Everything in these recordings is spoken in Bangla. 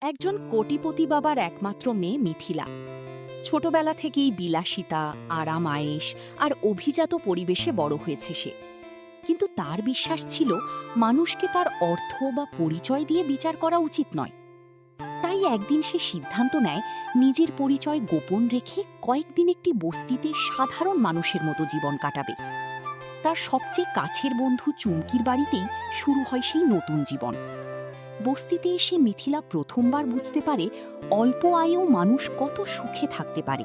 একজন কোটিপতি বাবার একমাত্র মেয়ে মিথিলা। ছোটবেলা থেকেই বিলাসিতা, আরাম আয়েশ আর অভিজাত পরিবেশে বড় হয়েছে সে। কিন্তু তার বিশ্বাস ছিল মানুষকে তার অর্থ বা পরিচয় দিয়ে বিচার করা উচিত নয়। তাই একদিন সে সিদ্ধান্ত নেয় নিজের পরিচয় গোপন রেখে কয়েকদিন একটি বস্তিতে সাধারণ মানুষের মতো জীবন কাটাবে। তার সবচেয়ে কাছের বন্ধু চুমকির বাড়িতেই শুরু হয় সেই নতুন জীবন। বস্তিতে এসে মিথিলা প্রথমবার বুঝতে পারে অল্প আয়েও মানুষ কত সুখে থাকতে পারে।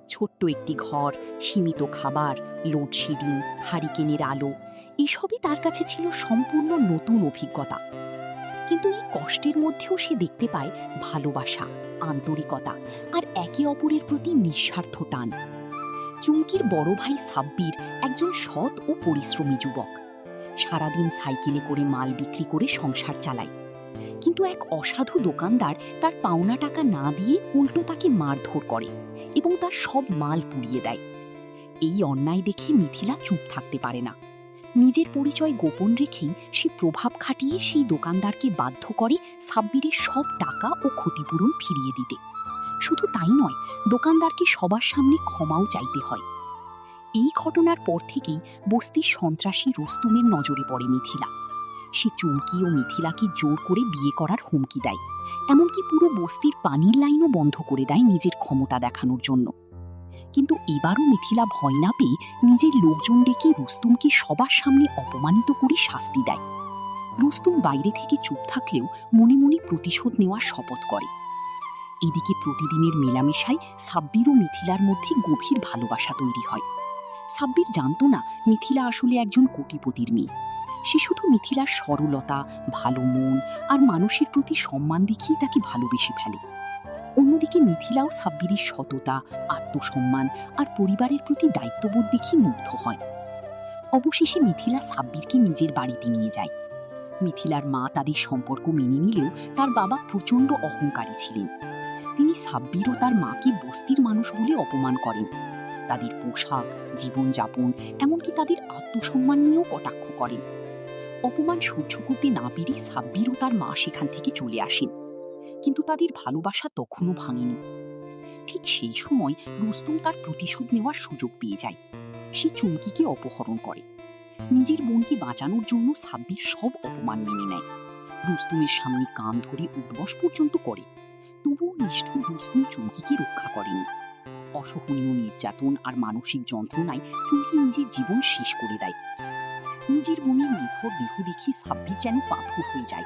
ছোট্ট একটি ঘর, সীমিত খাবার, লোডশেডিং, হারিকেনের আলো, এসবই তার কাছে ছিল সম্পূর্ণ নতুন অভিজ্ঞতা। কিন্তু এই কষ্টের মধ্যেও সে দেখতে পায় ভালোবাসা, আন্তরিকতা আর একে অপরের প্রতি নিঃস্বার্থ টান। চুমকির বড় ভাই সাব্বির একজন সৎ ও পরিশ্রমী যুবক। সারাদিন সাইকেলে করে মাল বিক্রি করে সংসার চালায়। কিন্তু এক অসাধু দোকানদার তার পাওনা টাকা না দিয়ে উল্টো তাকে মারধর করে এবং তার সব মাল পুড়িয়ে দেয়। এই অন্যায় দেখে মিথিলা চুপ থাকতে পারে না। নিজের পরিচয় গোপন রেখেই সে প্রভাব খাটিয়ে সেই দোকানদারকে বাধ্য করে সাব্বিরের সব টাকা ও ক্ষতিপূরণ ফিরিয়ে দিতে। শুধু তাই নয়, দোকানদারকে সবার সামনে ক্ষমাও চাইতে হয়। এই ঘটনার পর থেকেই বস্তির সন্ত্রাসী রুস্তুমের নজরে পড়ে মিথিলা। সে চুমকি ও মিথিলাকে জোর করে বিয়ে করার হুমকি দেয়, এমনকি পুরো বস্তির পানির লাইনও বন্ধ করে দেয় নিজের ক্ষমতা দেখানোর জন্য। কিন্তু এবারও মিথিলা ভয় না পেয়ে নিজের লোকজন ডেকে রুস্তুমকে সবার সামনে অপমানিত করে শাস্তি দেয়। রুস্তুম বাইরে থেকে চুপ থাকলেও মনে মনে প্রতিশোধ নেওয়ার শপথ করে। এদিকে প্রতিদিনের মেলামেশায় সাব্বির ও মিথিলার মধ্যে গভীর ভালোবাসা তৈরি হয়। সাব্বির জানত না মিথিলা আসলে একজন কোটিপতির মেয়ে। সে শুধু মিথিলার সরলতা, ভালো মন আর মানুষের প্রতি সম্মান দেখিয়ে তাকে ভালোবেসে ফেলে। অন্যদিকে মিথিলাও সাব্বিরের সততা, আত্মসম্মান আর পরিবারের প্রতি দায়িত্ববোধ দেখে মুগ্ধ হয়। অবশেষে মিথিলা সাব্বিরকে নিজের বাড়িতে নিয়ে যায়। মিথিলার মা তাদের সম্পর্ক মেনে নিলেও তার বাবা প্রচণ্ড অহংকারী ছিলেন। তিনি সাব্বির ও তার মাকে বস্তির মানুষ বলে অপমান করেন। তাদের পোশাক, জীবনযাপন, এমনকি তাদের আত্মসম্মান নিয়েও কটাক্ষ করেন। অপমান সহ্য করতে না পেরে সাব্বির ও তার মা সেখান থেকে চলে আসেন। কিন্তু তাদের ভালোবাসা তখনও ভাঙেনি। ঠিক সেই সময় রুস্তুম তার প্রতিশোধ নেওয়ার সুযোগ পেয়ে যায়। সে চুমকিকে অপহরণ করে। নিজের বোনকে বাঁচানোর জন্য সাব্বির সব অপমান মেনে নেয়। রুস্তুমের সামনে কান ধরে উঠবস পর্যন্ত করে। তবুও নিষ্ঠুর রুস্তুম চুমকিকে রক্ষা করেনি। অসহনীয় নির্যাতন আর মানসিক যন্ত্রণায় চুমকি নিজের জীবন শেষ করে দেয়। নিজের বোনের নিথর দেহ দেখে সাব্বির যেন পাথর হয়ে যায়।